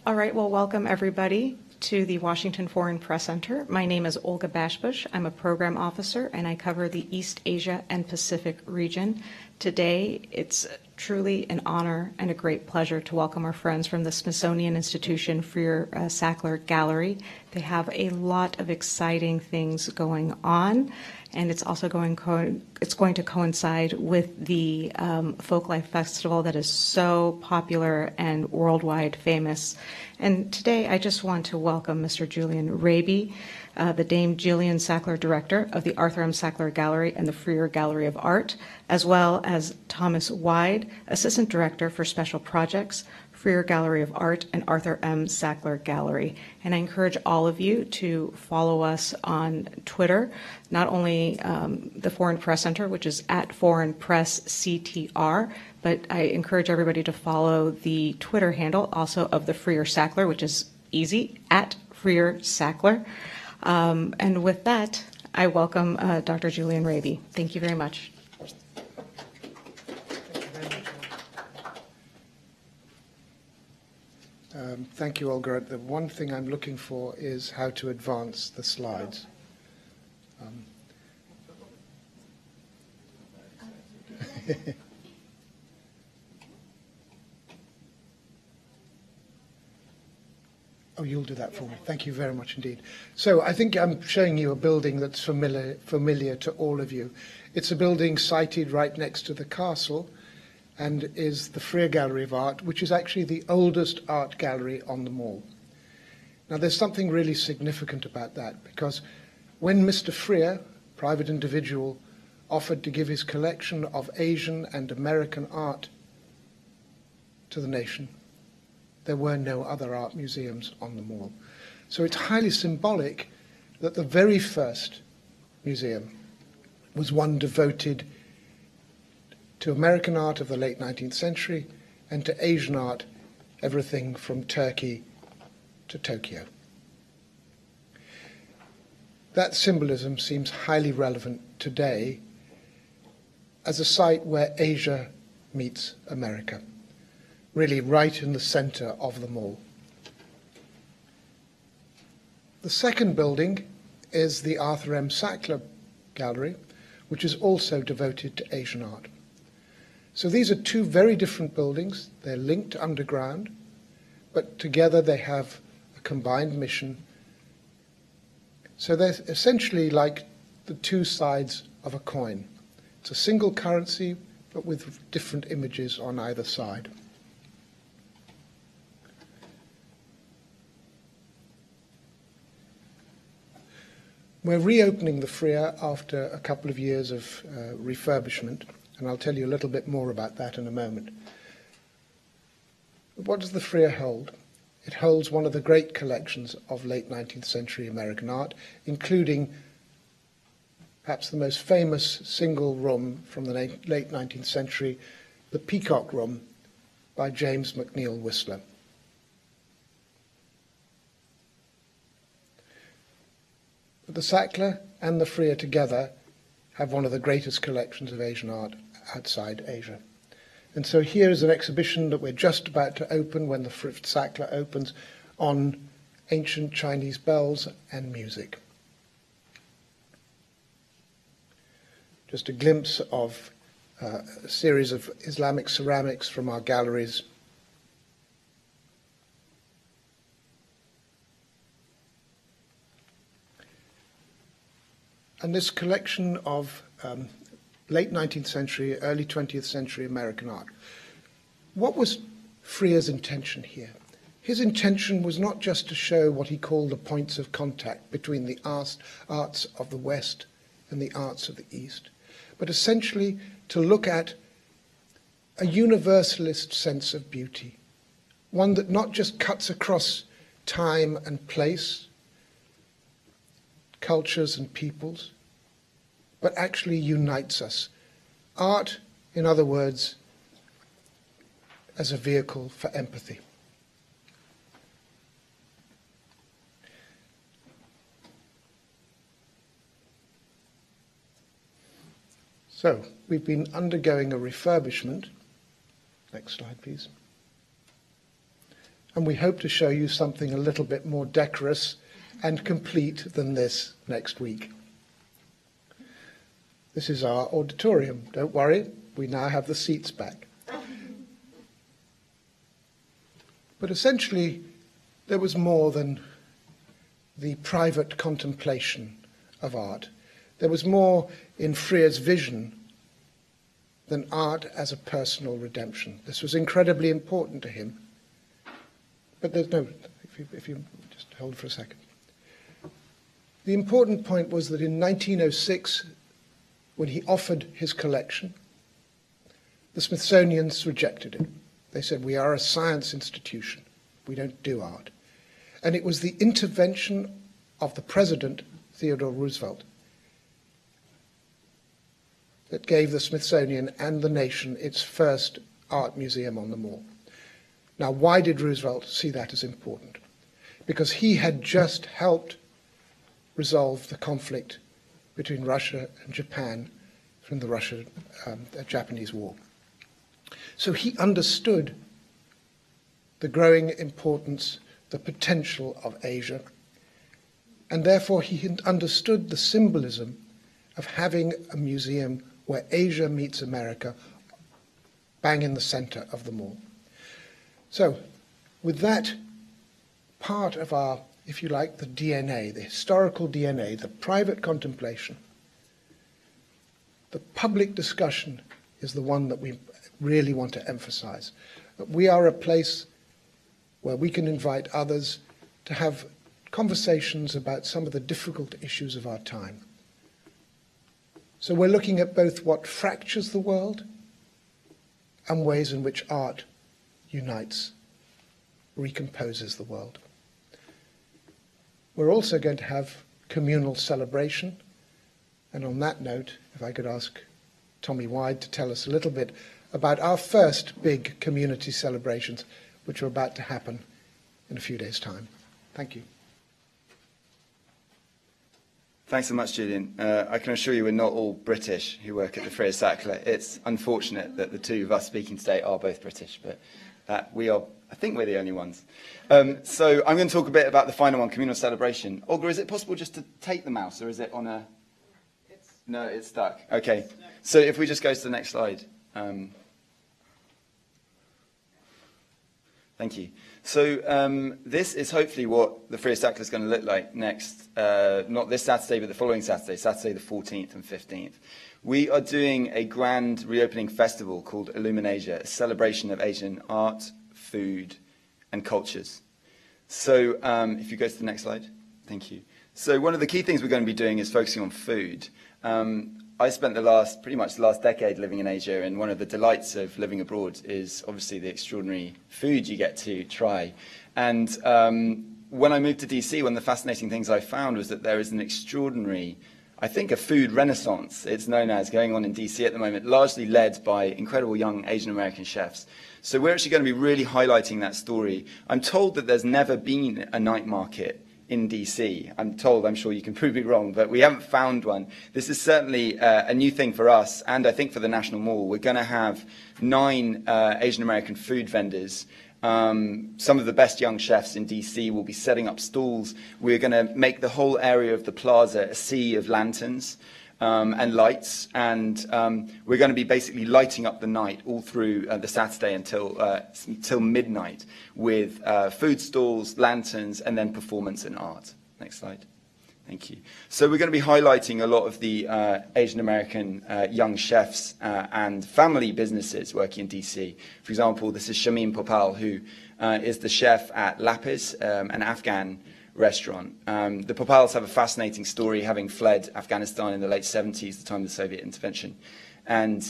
All right, well, welcome everybody to the Washington Foreign Press Center. My name is Olga Bashbush. I'm a program officer and I cover the East Asia and Pacific region. Today, it's truly an honor and a great pleasure to welcome our friends from the Smithsonian Institution for your Sackler Gallery. They have a lot of exciting things going on, and it's also going to coincide with the Folklife Festival that is so popular and worldwide famous. And today I just want to welcome Mr. Julian Raby, the Dame Julian Sackler, Director of the Arthur M. Sackler Gallery and the Freer Gallery of Art, as well as Thomas Wyde, Assistant Director for Special Projects, Freer Gallery of Art, and Arthur M. Sackler Gallery. And I encourage all of you to follow us on Twitter, not only the Foreign Press Center, which is at Foreign Press CTR, but I encourage everybody to follow the Twitter handle also of the Freer Sackler, which is easy, at Freer Sackler. And with that, I welcome Dr. Julian Raby. Thank you very much. Thank you, Olga. The one thing I'm looking for is how to advance the slides. Oh, you'll do that for me. Thank you very much indeed. So I think I'm showing you a building that's familiar to all of you. It's a building sited right next to the castle and is the Freer Gallery of Art, which is actually the oldest art gallery on the mall. Now, there's something really significant about that, because when Mr. Freer, private individual, offered to give his collection of Asian and American art to the nation, there were no other art museums on the mall. So it's highly symbolic that the very first museum was one devoted to American art of the late 19th century and to Asian art, everything from Turkey to Tokyo. That symbolism seems highly relevant today as a site where Asia meets America, really right in the center of the mall. The second building is the Arthur M. Sackler Gallery, which is also devoted to Asian art. So these are two very different buildings. They're linked underground, but together they have a combined mission. So they're essentially like the two sides of a coin. It's a single currency, but with different images on either side. We're reopening the Freer after a couple of years of refurbishment, and I'll tell you a little bit more about that in a moment. What does the Freer hold? It holds one of the great collections of late 19th century American art, including perhaps the most famous single room from the late 19th century, the Peacock Room by James McNeill Whistler. But the Sackler and the Freer together have one of the greatest collections of Asian art outside Asia. And so here is an exhibition that we're just about to open when the Sackler opens on ancient Chinese bells and music. Just a glimpse of a series of Islamic ceramics from our galleries. And this collection of late 19th century, early 20th century American art. What was Freer's intention here? His intention was not just to show what he called the points of contact between the arts of the West and the arts of the East, but essentially to look at a universalist sense of beauty, one that not just cuts across time and place, cultures and peoples, but actually unites us. Art, in other words, as a vehicle for empathy. So, we've been undergoing a refurbishment. Next slide, please. and we hope to show you something a little bit more decorous and complete than this next week. This is our auditorium. Don't worry, we now have the seats back. But essentially, there was more than the private contemplation of art. There was more in Frere's vision than art as a personal redemption. This was incredibly important to him. But there's no, if you just hold for a second. The important point was that in 1906, when he offered his collection, the Smithsonians rejected it. They said, we are a science institution. We don't do art. And it was the intervention of the president, Theodore Roosevelt, that gave the Smithsonian and the nation its first art museum on the Mall. Now, why did Roosevelt see that as important? Because he had just helped resolve the conflict between Russia and Japan from the Russo-Japanese War. So he understood the growing importance, the potential of Asia, and therefore he had understood the symbolism of having a museum where Asia meets America, bang in the center of the Mall. So, with that part of our, if you like, the DNA, the historical DNA, the private contemplation, the public discussion is the one that we really want to emphasize. That we are a place where we can invite others to have conversations about some of the difficult issues of our time. So we're looking at both what fractures the world and ways in which art unites, recomposes the world. We're also going to have communal celebration. And on that note, if I could ask Tommy Wide to tell us a little bit about our first big community celebrations, which are about to happen in a few days' time. Thank you. Thanks so much, Julian. I can assure you we're not all British who work at the Freer Sackler. It's unfortunate that the two of us speaking today are both British, but we are, I think we're the only ones. So I'm going to talk a bit about the final one, communal celebration. Olga, is it possible just to take the mouse, or is it on a... No, it's stuck. Okay. So if we just go to the next slide. Thank you. So this is hopefully what the Freer Sackler is going to look like next, not this Saturday, but the following Saturday, Saturday the 14th and 15th. We are doing a grand reopening festival called Illuminasia, a celebration of Asian art, food, and cultures. So if you go to the next slide. Thank you. So one of the key things we're going to be doing is focusing on food. I spent pretty much the last decade living in Asia, and one of the delights of living abroad is obviously the extraordinary food you get to try. And when I moved to DC, one of the fascinating things I found was that there is an extraordinary, I think, a food renaissance, it's known as, going on in DC at the moment, largely led by incredible young Asian American chefs. So we're actually going to be really highlighting that story. I'm told that there's never been a night market in DC. I'm told, I'm sure you can prove me wrong, but we haven't found one. This is certainly a new thing for us, and I think for the National Mall. We're going to have 9 Asian American food vendors. Some of the best young chefs in DC will be setting up stalls. We're going to make the whole area of the plaza a sea of lanterns and lights, and we're going to be basically lighting up the night all through the Saturday until midnight with food stalls, lanterns, and then performance and art. Next slide. Thank you. So we're going to be highlighting a lot of the Asian American young chefs and family businesses working in DC. For example, this is Shamim Popal, who is the chef at Lapis, an Afghan restaurant. The Popals have a fascinating story, having fled Afghanistan in the late 70s, the time of the Soviet intervention, and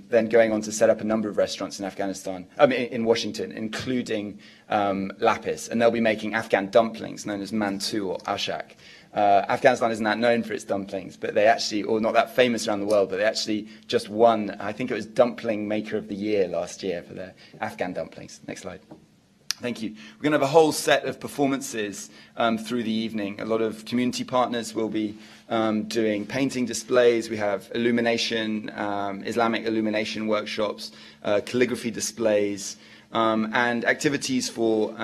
then going on to set up a number of restaurants in Washington, including Lapis, and they'll be making Afghan dumplings known as mantu or ashak. Afghanistan isn't that known for its dumplings, but they actually, or not that famous around the world, but they actually just won, I think it was Dumpling Maker of the Year last year for their Afghan dumplings. Next slide. Thank you. We're going to have a whole set of performances through the evening. A lot of community partners will be doing painting displays. We have illumination, Islamic illumination workshops, calligraphy displays. and activities for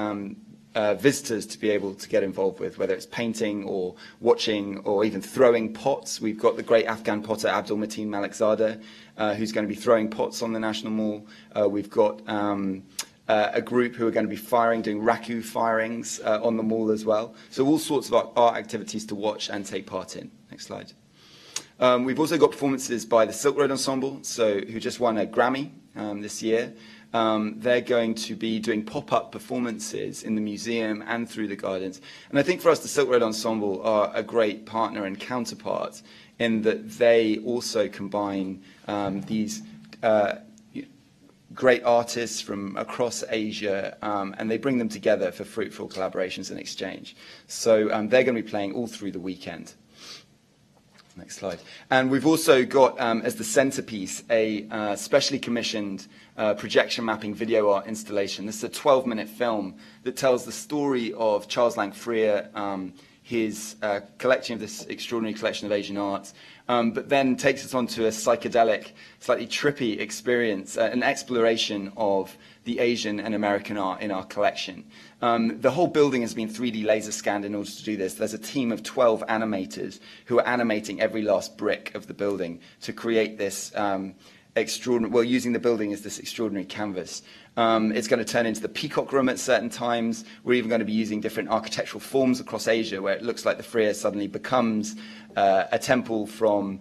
visitors to be able to get involved with, whether it's painting or watching or even throwing pots. We've got the great Afghan potter Abdul Mateen Malikzadeh, who's going to be throwing pots on the National Mall. We've got a group who are going to be doing raku firings on the mall as well. So all sorts of art activities to watch and take part in. Next slide. We've also got performances by the Silk Road Ensemble, who just won a Grammy this year. They're going to be doing pop-up performances in the museum and through the gardens. And I think for us, the Silk Road Ensemble are a great partner and counterpart in that they also combine these great artists from across Asia, and they bring them together for fruitful collaborations and exchange. So they're going to be playing all through the weekend. Next slide. And we've also got, as the centerpiece, a specially commissioned projection mapping video art installation. This is a 12-minute film that tells the story of Charles Lang Freer, his collection of this extraordinary collection of Asian art, but then takes us onto a psychedelic, slightly trippy experience, an exploration of the Asian and American art in our collection. The whole building has been 3D laser scanned in order to do this. There's a team of 12 animators who are animating every last brick of the building to create this extraordinary, well, using the building as this extraordinary canvas. It's going to turn into the Peacock Room at certain times. We're even going to be using different architectural forms across Asia, where it looks like the Freer suddenly becomes a temple from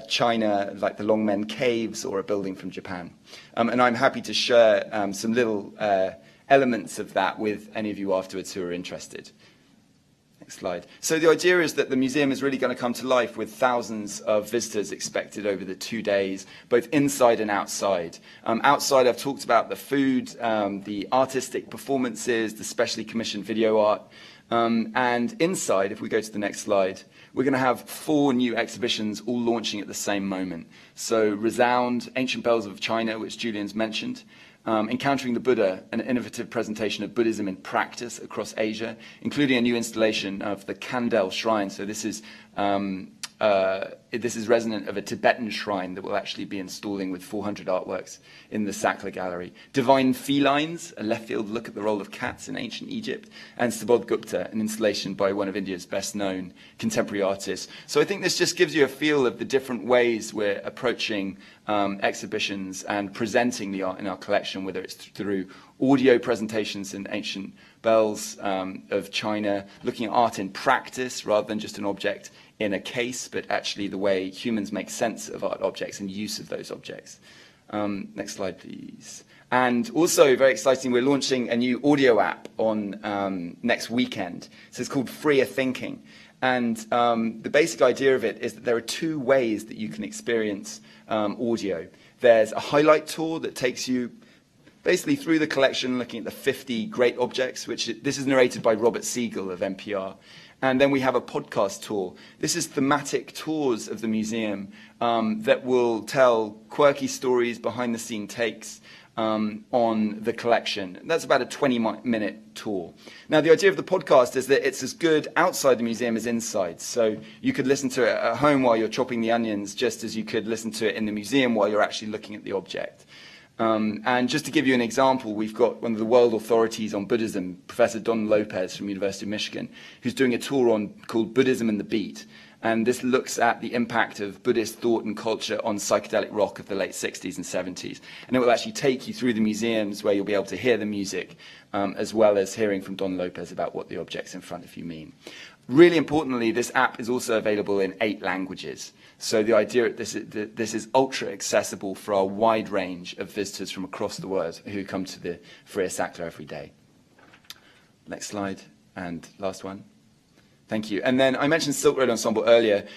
China, like the Longmen Caves, or a building from Japan. And I'm happy to share some little elements of that with any of you afterwards who are interested. Next slide. So the idea is that the museum is really going to come to life with thousands of visitors expected over the 2 days, both inside and outside. Outside, I've talked about the food, the artistic performances, the specially commissioned video art. And inside, if we go to the next slide, we're going to have 4 new exhibitions all launching at the same moment. So Resound, Ancient Bells of China, which Julian's mentioned. Encountering the Buddha, an innovative presentation of Buddhism in practice across Asia, including a new installation of the Kandel Shrine. So this is resonant of a Tibetan shrine that will actually be installing with 400 artworks in the Sackler Gallery. Divine Felines, a left-field look at the role of cats in ancient Egypt. And Subodh Gupta, an installation by one of India's best-known contemporary artists. So I think this just gives you a feel of the different ways we're approaching exhibitions and presenting the art in our collection, whether it's through audio presentations in Ancient Bells of China, looking at art in practice rather than just an object in a case, but actually the way humans make sense of art objects and use of those objects. Next slide, please. And also, very exciting, we're launching a new audio app on next weekend. So it's called Freer Thinking. And the basic idea of it is that there are 2 ways that you can experience audio. There's a highlight tour that takes you basically through the collection, looking at the 50 great objects, this is narrated by Robert Siegel of NPR. And then we have a podcast tour. This is thematic tours of the museum that will tell quirky stories, behind-the-scene takes on the collection. That's about a 20-minute tour. Now, the idea of the podcast is that it's as good outside the museum as inside. So you could listen to it at home while you're chopping the onions, just as you could listen to it in the museum while you're actually looking at the object. And just to give you an example, we've got one of the world authorities on Buddhism, Professor Don Lopez from University of Michigan, who's doing a tour called Buddhism and the Beat. And this looks at the impact of Buddhist thought and culture on psychedelic rock of the late 60s and 70s. And it will actually take you through the museums where you'll be able to hear the music, as well as hearing from Don Lopez about what the objects in front of you mean. Really importantly, this app is also available in 8 languages. So the idea this is ultra accessible for our wide range of visitors from across the world who come to the Freer Sackler every day. Next slide, and last one. Thank you. And then I mentioned Silk Road Ensemble earlier.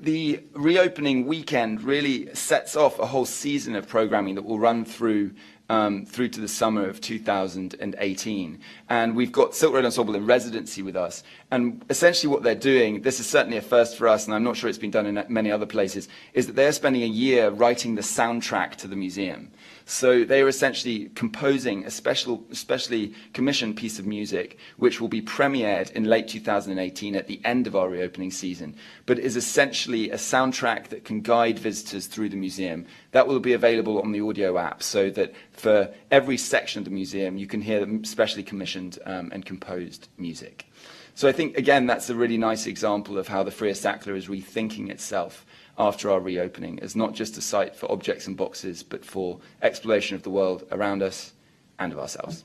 The reopening weekend really sets off a whole season of programming that will run through to the summer of 2018. And we've got Silk Road Ensemble in residency with us. And essentially what they're doing, this is certainly a first for us, and I'm not sure it's been done in many other places, is that they're spending a year writing the soundtrack to the museum. So they are essentially composing a specially commissioned piece of music, which will be premiered in late 2018 at the end of our reopening season, but is essentially a soundtrack that can guide visitors through the museum. that will be available on the audio app, so that for every section of the museum you can hear specially commissioned and composed music. So I think, again, that's a really nice example of how the Freer Sackler is rethinking itself after our reopening as not just a site for objects and boxes, but for exploration of the world around us and of ourselves.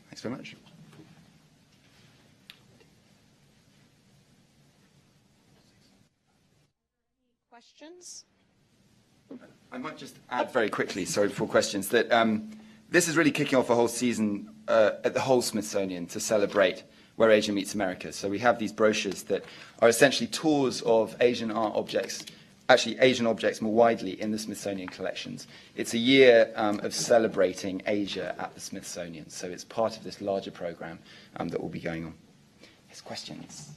Thanks very much. Questions? I might just add very quickly, sorry, before questions, that this is really kicking off a whole season at the whole Smithsonian to celebrate Where Asia Meets America. So we have these brochures that are essentially tours of Asian art objects, actually Asian objects more widely in the Smithsonian collections. It's a year of celebrating Asia at the Smithsonian. So it's part of this larger program that will be going on. Yes, questions?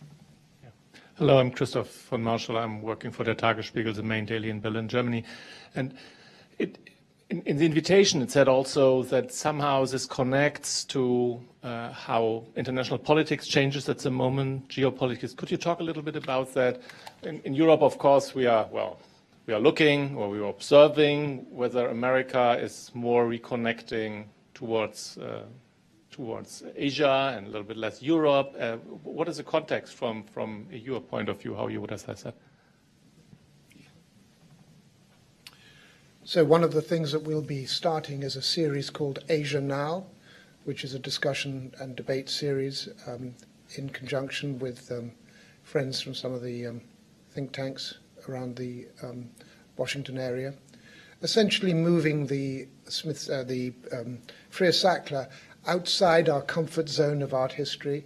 Hello, I'm Christoph von Marschall. I'm working for Der Tagesspiegel, the main daily in Berlin, Germany. And in the invitation, it said also that somehow this connects to how international politics changes at the moment, geopolitics. Could you talk a little bit about that? In Europe, of course, we are looking, or we are observing whether America is more reconnecting towards Asia and a little bit less Europe. What is the context from your point of view, how you would assess that? So one of the things that we'll be starting is a series called Asia Now, which is a discussion and debate series in conjunction with friends from some of the think tanks around the Washington area, essentially moving the Freer Sackler outside our comfort zone of art history,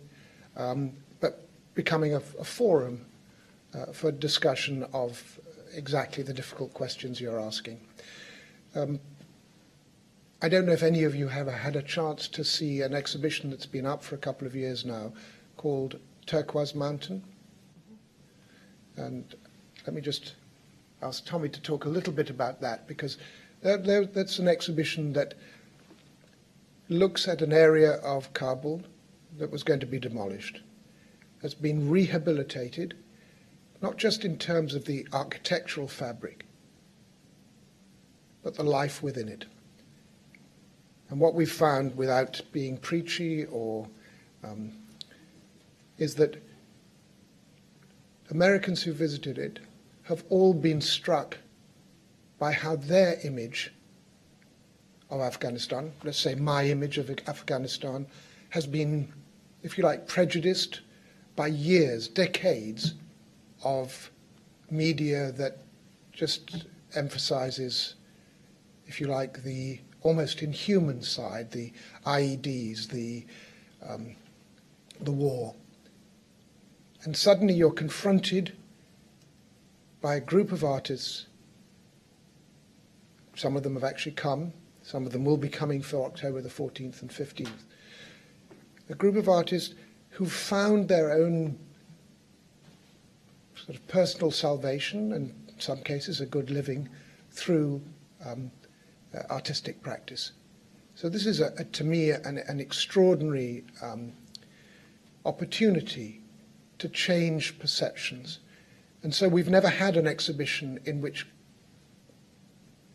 but becoming a forum for discussion of exactly the difficult questions you're asking. I don't know if any of you have had a chance to see an exhibition that's been up for a couple of years now called Turquoise Mountain. And let me just ask Tommy to talk a little bit about that, because that's an exhibition that looks at an area of Kabul that was going to be demolished, has been rehabilitated, not just in terms of the architectural fabric, but the life within it. And what we've found, without being preachy or is that Americans who visited it have all been struck by how their image of Afghanistan, let's say my image of Afghanistan, has been, if you like, prejudiced by years, decades of media that just emphasizes, if you like, the almost inhuman side, the IEDs, the war. And suddenly you're confronted by a group of artists. Some of them have actually come. Some of them will be coming for October the 14th and 15th. A group of artists who found their own sort of personal salvation, and in some cases a good living, through artistic practice. So this is, to me, an extraordinary opportunity to change perceptions. And so we've never had an exhibition in which,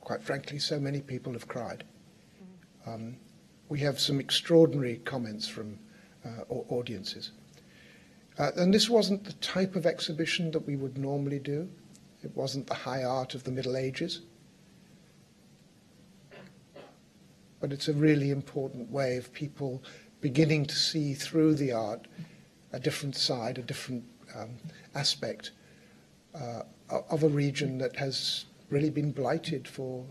quite frankly, so many people have cried. We have some extraordinary comments from audiences. And this wasn't the type of exhibition that we would normally do. It wasn't the high art of the Middle Ages. But it's a really important way of people beginning to see through the art a different side, a different aspect of a region that has really been blighted for,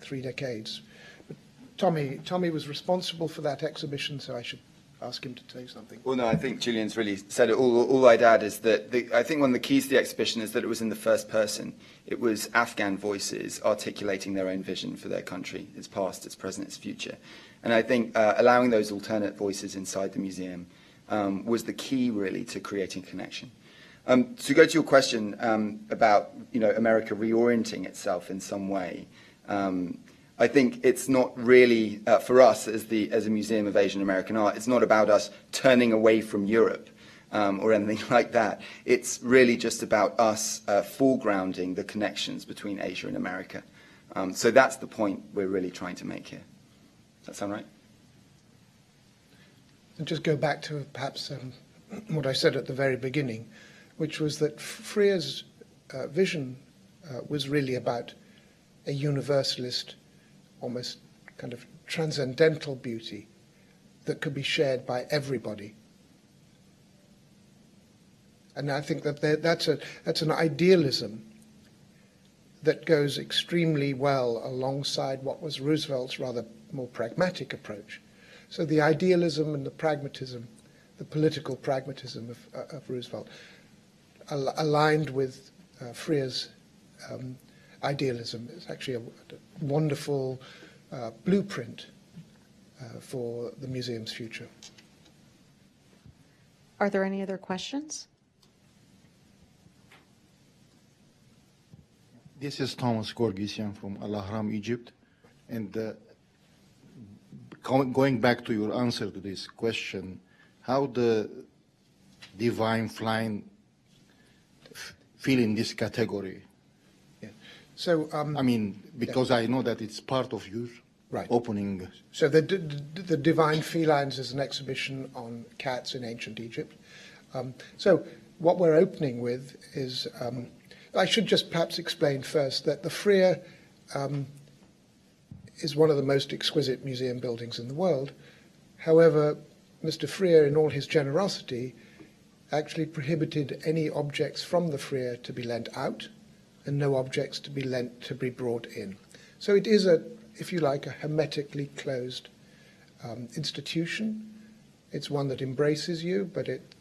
3 decades. But Tommy was responsible for that exhibition, so I should ask him to tell you something. Well, no, I think Julian's really said it. All I'd add is that I think one of the keys to the exhibition is that it was in the first person. It was Afghan voices articulating their own vision for their country, its past, its present, its future. And I think allowing those alternate voices inside the museum was the key, really, to creating connection. To go to your question about America reorienting itself in some way, I think it's not really, for us as a Museum of Asian American Art, it's not about us turning away from Europe or anything like that. It's really just about us foregrounding the connections between Asia and America. So that's the point we're really trying to make here. Does that sound right? And just go back to perhaps what I said at the very beginning, which was that Freer's vision was really about a universalist, almost kind of transcendental beauty that could be shared by everybody. And I think that that's an idealism that goes extremely well alongside what was Roosevelt's rather more pragmatic approach. So the idealism and the pragmatism, the political pragmatism of Roosevelt, aligned with Freer's idealism, is actually a wonderful blueprint for the museum's future. Are there any other questions? This is Thomas Gorgisian from Al-Ahram, Egypt. And going back to your answer to this question, how the divine flying feel in this category? Yeah. So, I mean, because I know that it's part of your opening. So the Divine Felines is an exhibition on cats in ancient Egypt. So what we're opening with is, I should just perhaps explain first that the Freer is one of the most exquisite museum buildings in the world. However, Mr. Freer, in all his generosity, actually prohibited any objects from the Freer to be lent out and no objects to be brought in. So it is, if you like, a hermetically closed institution. It's one that embraces you, but it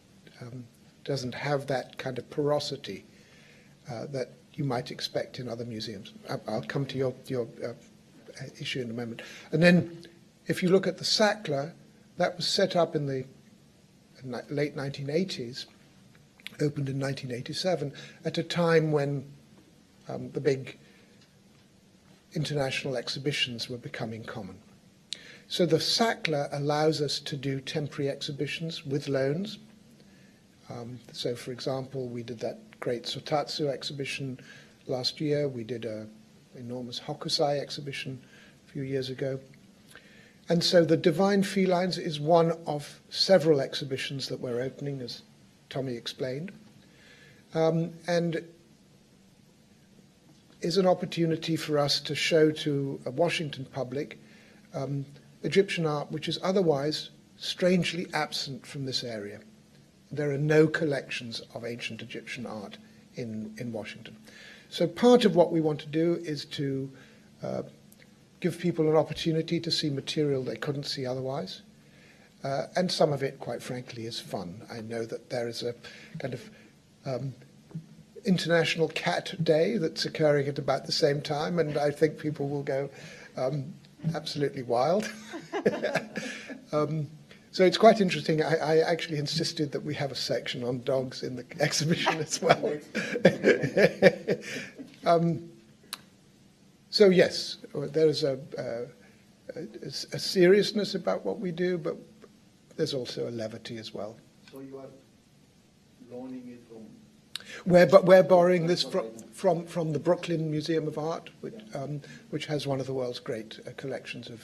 doesn't have that kind of porosity that you might expect in other museums. I'll come to your issue in a moment. And then if you look at the Sackler, that was set up in the late 1980s, opened in 1987, at a time when the big international exhibitions were becoming common. So the Sackler allows us to do temporary exhibitions with loans. So, for example, we did that great Sotatsu exhibition last year. We did an enormous Hokusai exhibition a few years ago. And so the Divine Felines is one of several exhibitions that we're opening, as Tommy explained, and is an opportunity for us to show to a Washington public Egyptian art which is otherwise strangely absent from this area. There are no collections of ancient Egyptian art in Washington. So part of what we want to do is to give people an opportunity to see material they couldn't see otherwise. And some of it, quite frankly, is fun. I know that there is a kind of International Cat Day that's occurring at about the same time, and I think people will go absolutely wild. So it's quite interesting. I actually insisted that we have a section on dogs in the exhibition as well. So yes, there's a seriousness about what we do, but there's also a levity as well. So you are loaning it from... We're borrowing this from the Brooklyn Museum of Art, which has one of the world's great collections of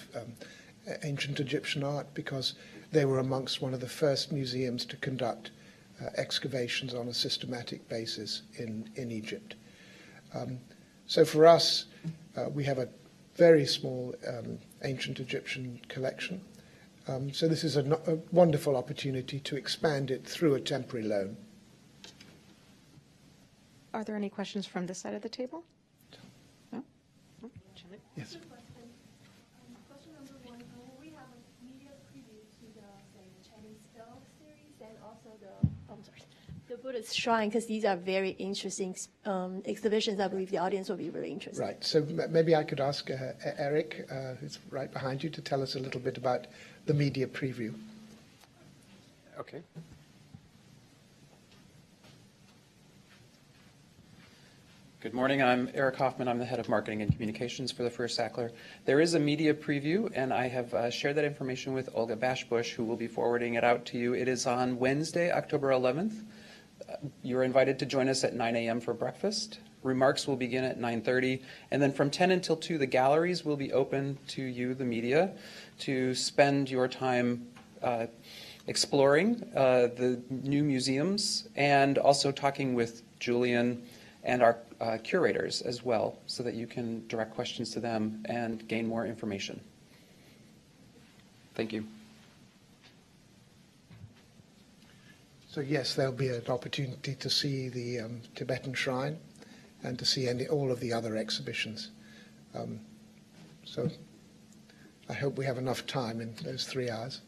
ancient Egyptian art, because they were amongst one of the first museums to conduct excavations on a systematic basis in Egypt. So for us, we have a very small ancient Egyptian collection. So this is a wonderful opportunity to expand it through a temporary loan. Are there any questions from this side of the table? No? Yes. Question number one, will we have a media preview to the Chinese film series and also the Buddhist shrine, because these are very interesting exhibitions. I believe the audience will be really interested. Right. So maybe I could ask Eric, who's right behind you, to tell us a little bit about the media preview. Okay. Good morning. I'm Eric Hoffman. I'm the head of marketing and communications for the First Sackler. There is a media preview, and I have shared that information with Olga Bashbush, who will be forwarding it out to you. It is on Wednesday, October 11th. You're invited to join us at 9 a.m. for breakfast. remarks will begin at 9:30, and then from 10 until 2, the galleries will be open to you, the media, to spend your time exploring the new museums and also talking with Julian and our curators as well, so that you can direct questions to them and gain more information. Thank you. So yes, there'll be an opportunity to see the Tibetan shrine and to see all of the other exhibitions. So I hope we have enough time in those 3 hours.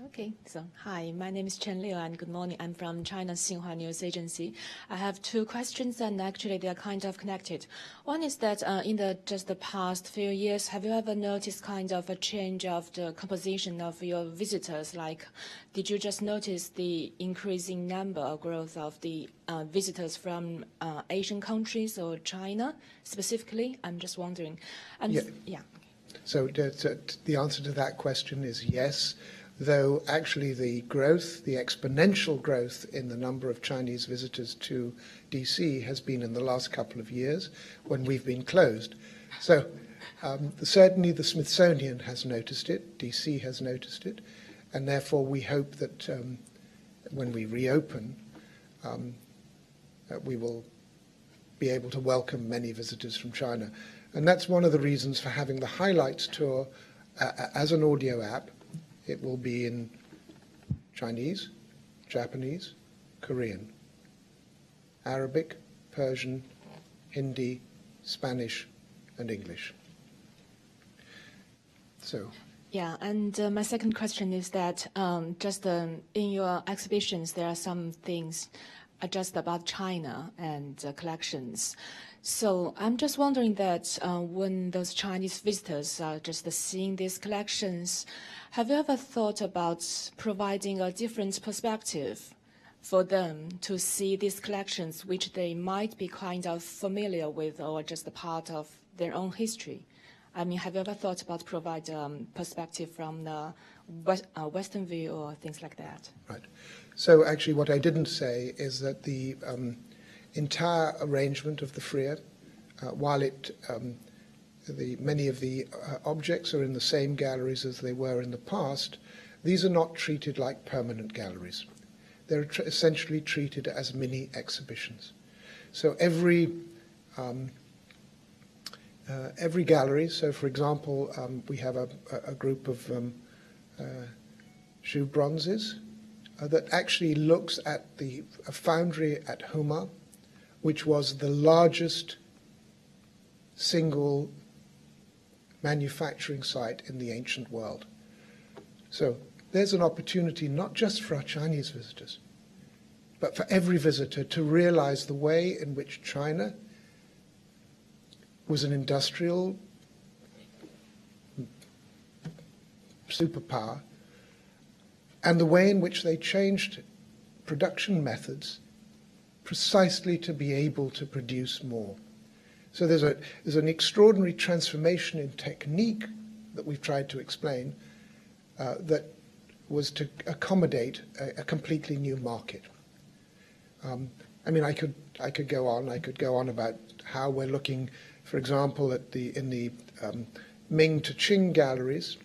Okay, so hi, my name is Chen Liu, and good morning. I'm from China's Xinhua News Agency. I have 2 questions, and actually they are kind of connected. One is that in just the past few years, have you ever noticed kind of a change of the composition of your visitors? Like, did you just notice the increasing number or growth of the visitors from Asian countries or China specifically? I'm just wondering. And yeah. So the answer to that question is yes. Though actually the growth, the exponential growth in the number of Chinese visitors to DC has been in the last couple of years when we've been closed. So certainly the Smithsonian has noticed it, DC has noticed it, and therefore we hope that when we reopen, we will be able to welcome many visitors from China. And that's one of the reasons for having the Highlights tour as an audio app. It will be in Chinese, Japanese, Korean, Arabic, Persian, Hindi, Spanish, and English. So. Yeah, and my second question is that just in your exhibitions, there are some things just about China and collections. So I'm just wondering that when those Chinese visitors are just seeing these collections, have you ever thought about providing a different perspective for them to see these collections, which they might be kind of familiar with or just a part of their own history? I mean, have you ever thought about providing perspective from the Western view or things like that? Right. So actually what I didn't say is that the entire arrangement of the Frier, while many of the objects are in the same galleries as they were in the past, these are not treated like permanent galleries. They're essentially treated as mini exhibitions. So every gallery, so for example, we have a group of shoe bronzes that actually looks at a foundry at Huma, which was the largest single manufacturing site in the ancient world. So there's an opportunity not just for our Chinese visitors, but for every visitor to realize the way in which China was an industrial superpower, and the way in which they changed production methods precisely to be able to produce more. So there's an extraordinary transformation in technique that we've tried to explain that was to accommodate a completely new market. I mean, I could go on. I could go on about how we're looking, for example, in the Ming to Qing galleries,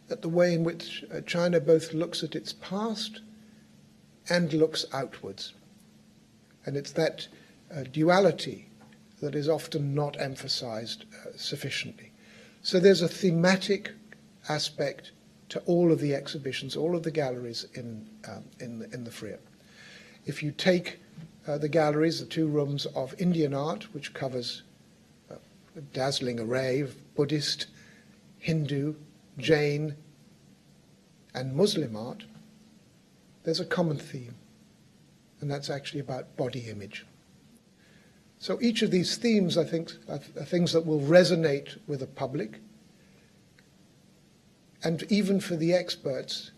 at the way in which China both looks at its past and looks outwards. And it's that duality that is often not emphasized sufficiently. So there's a thematic aspect to all of the exhibitions, all of the galleries in the Frier. If you take the galleries, the 2 rooms of Indian art, which covers a dazzling array of Buddhist, Hindu, Jain, and Muslim art, there's a common theme, and that's actually about body image. So each of these themes, I think, are things that will resonate with the public. And even for the experts,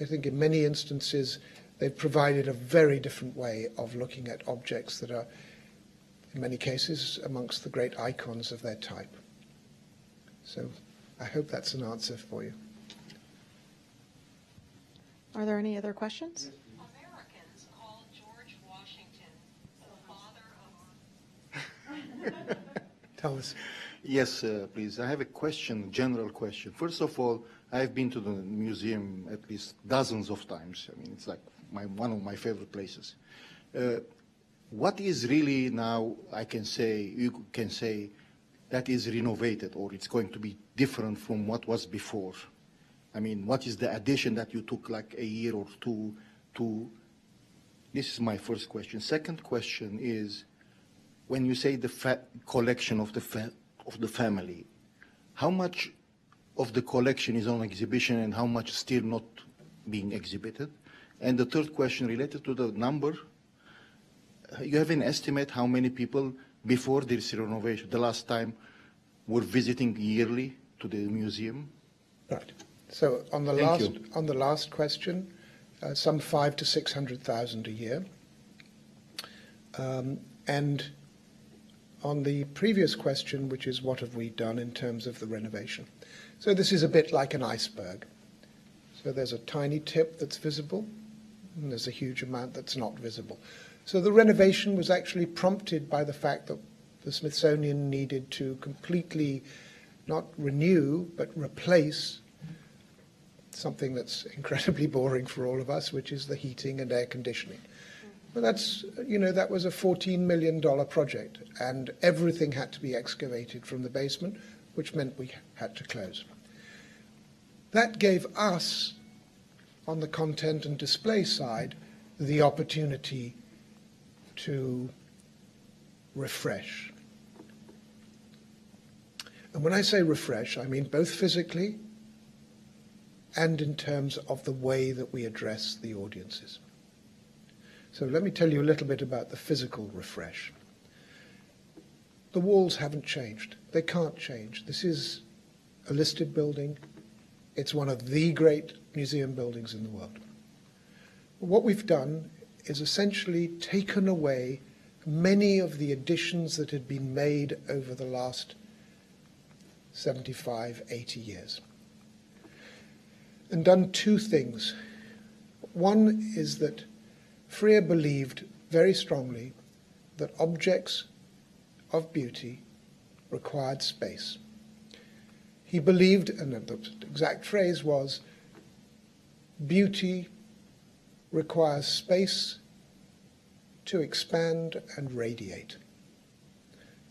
I think in many instances, they've provided a very different way of looking at objects that are, in many cases, amongst the great icons of their type. So I hope that's an answer for you. Are there any other questions? Americans call George Washington the father of Thomas. Yes, please. I have a question, general question. First of all, I've been to the museum at least dozens of times. I mean, it's like one of my favorite places. What is really now, you can say, that is renovated or it's going to be different from what was before? I mean, what is the addition that you took like a year or two to? This is my first question. Second question is, when you say the collection of the family, how much of the collection is on exhibition and how much still not being exhibited? And the third question related to the number, you have an estimate how many people before this renovation, the last time, were visiting yearly to the museum? Right. So on the last question, some 500,000 to 600,000 a year. And on the previous question, which is what have we done in terms of the renovation? So this is a bit like an iceberg. So there's a tiny tip that's visible, and there's a huge amount that's not visible. So the renovation was actually prompted by the fact that the Smithsonian needed to completely not renew, but replace something that's incredibly boring for all of us, which is the heating and air conditioning. Well, that was a $14 million project, and everything had to be excavated from the basement, which meant we had to close. That gave us, on the content and display side, the opportunity to refresh. And when I say refresh, I mean both physically and in terms of the way that we address the audiences. So let me tell you a little bit about the physical refresh. The walls haven't changed. They can't change. This is a listed building. It's one of the great museum buildings in the world. What we've done is essentially taken away many of the additions that had been made over the last 75, 80 years. And done two things. One is that Freer believed very strongly that objects of beauty required space. He believed, and the exact phrase was, beauty requires space to expand and radiate.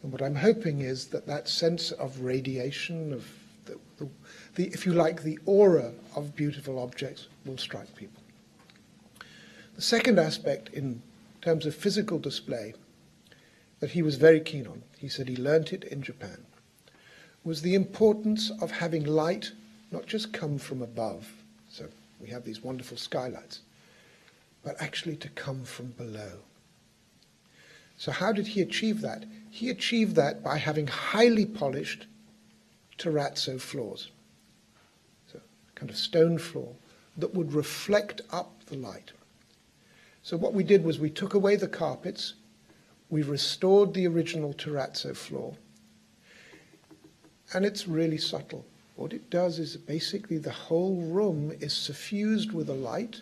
And what I'm hoping is that that sense of radiation, of the if you like, the aura of beautiful objects will strike people. The second aspect in terms of physical display that he was very keen on, he said he learnt it in Japan, was the importance of having light not just come from above, so we have these wonderful skylights, but actually to come from below. So how did he achieve that? He achieved that by having highly polished terrazzo floors, so kind of stone floor that would reflect up the light. So what we did was we took away the carpets, we restored the original terrazzo floor, and it's really subtle. What it does is basically the whole room is suffused with a light,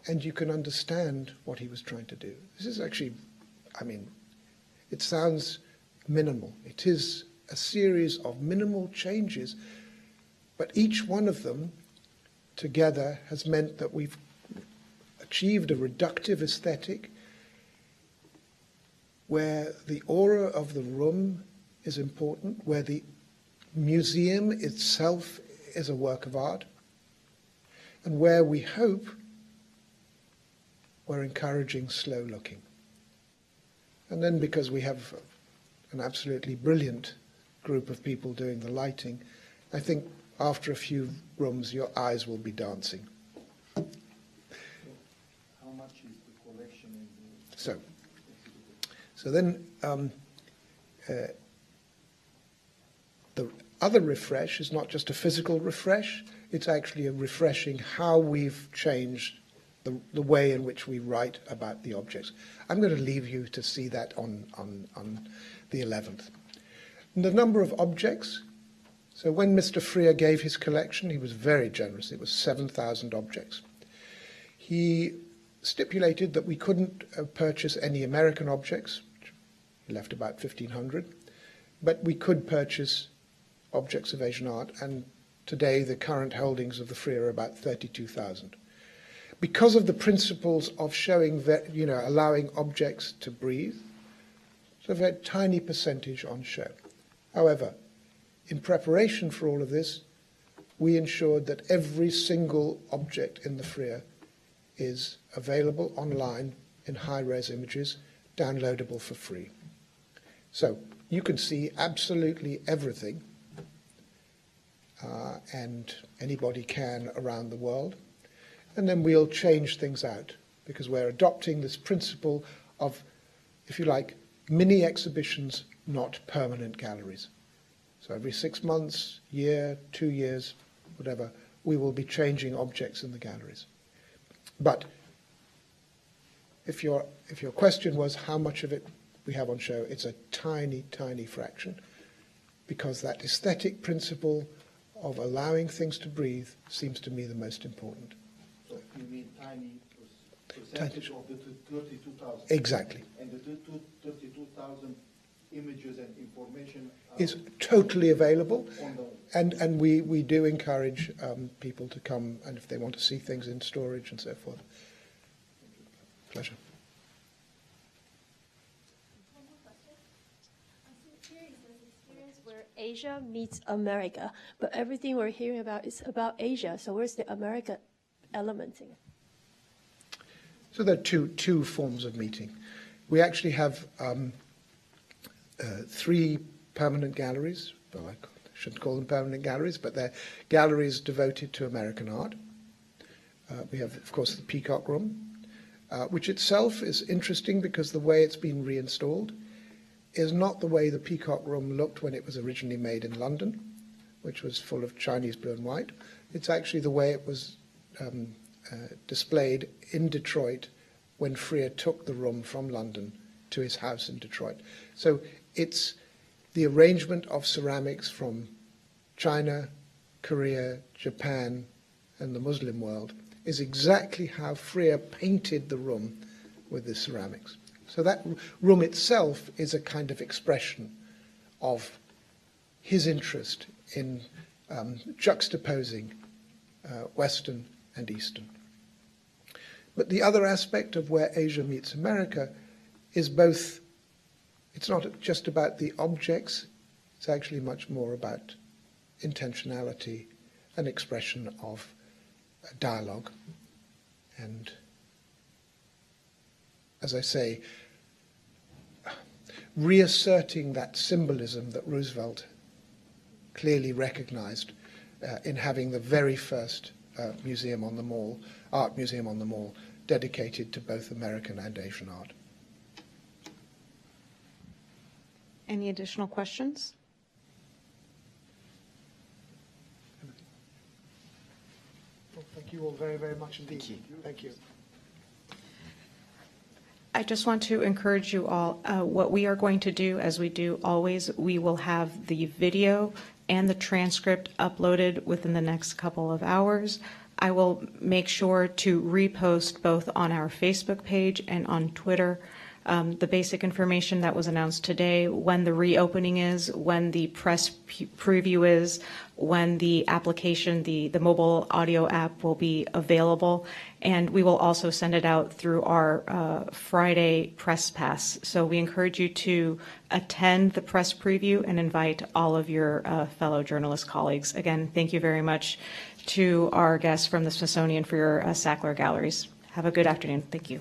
and you can understand what he was trying to do. This is actually, I mean, it sounds minimal. It is a series of minimal changes, but each one of them together has meant that we've achieved a reductive aesthetic where the aura of the room is important, where the museum itself is a work of art, and where we hope we're encouraging slow looking. And then because we have an absolutely brilliant group of people doing the lighting, I think after a few rooms your eyes will be dancing. How much is the collection in the... So then the other refresh is not just a physical refresh, it's actually a refreshing how we've changed the way in which we write about the objects. I'm going to leave you to see that on the 11th. And the number of objects, so when Mr. Freer gave his collection, he was very generous. It was 7,000 objects. He stipulated that we couldn't purchase any American objects, which left about 1,500. But we could purchase objects of Asian art, and today the current holdings of the Free are about 32,000. Because of the principles of showing, allowing objects to breathe, it's a very tiny percentage on show. However, in preparation for all of this, we ensured that every single object in the Free is available online in high-res images, downloadable for free. So you can see absolutely everything, and anybody can around the world. And then we'll change things out because we're adopting this principle of, if you like, mini exhibitions, not permanent galleries. So every 6 months, year, 2 years, whatever, we will be changing objects in the galleries. But if your question was how much of it we have on show, it's a tiny, tiny fraction, because that aesthetic principle of allowing things to breathe seems to me the most important. So you mean tiny percentage of the 32,000? Exactly. And the 32,000 images and information is totally available, on the... and we do encourage people to come, and if they want to see things in storage and so forth. Pleasure. One more question. So here is this experience where Asia meets America, but everything we're hearing about is about Asia. So where's the America element in it? So there are two forms of meeting. We actually have 3 permanent galleries. Well, I shouldn't call them permanent galleries, but they're galleries devoted to American art. We have, of course, the Peacock Room, which itself is interesting because the way it's been reinstalled is not the way the Peacock Room looked when it was originally made in London, which was full of Chinese blue and white. It's actually the way it was displayed in Detroit when Freer took the room from London to his house in Detroit. So it's the arrangement of ceramics from China, Korea, Japan, and the Muslim world is exactly how Freer painted the room with the ceramics. So that room itself is a kind of expression of his interest in juxtaposing Western and Eastern. But the other aspect of where Asia meets America is both, it's not just about the objects, it's actually much more about intentionality and expression of dialogue. And as I say, reasserting that symbolism that Roosevelt clearly recognized in having the very first museum on the Mall, art museum on the Mall, dedicated to both American and Asian art. Any additional questions? Well, thank you all very, very much indeed. Thank you. I just want to encourage you all, what we are going to do, as we do always, we will have the video and the transcript uploaded within the next couple of hours. I will make sure to repost both on our Facebook page and on Twitter the basic information that was announced today, when the reopening is, when the press preview is, when the application, the mobile audio app will be available, and we will also send it out through our Friday press pass. So we encourage you to attend the press preview and invite all of your fellow journalist colleagues. Again, thank you very much to our guests from the Smithsonian for your Sackler galleries. Have a good afternoon. Thank you.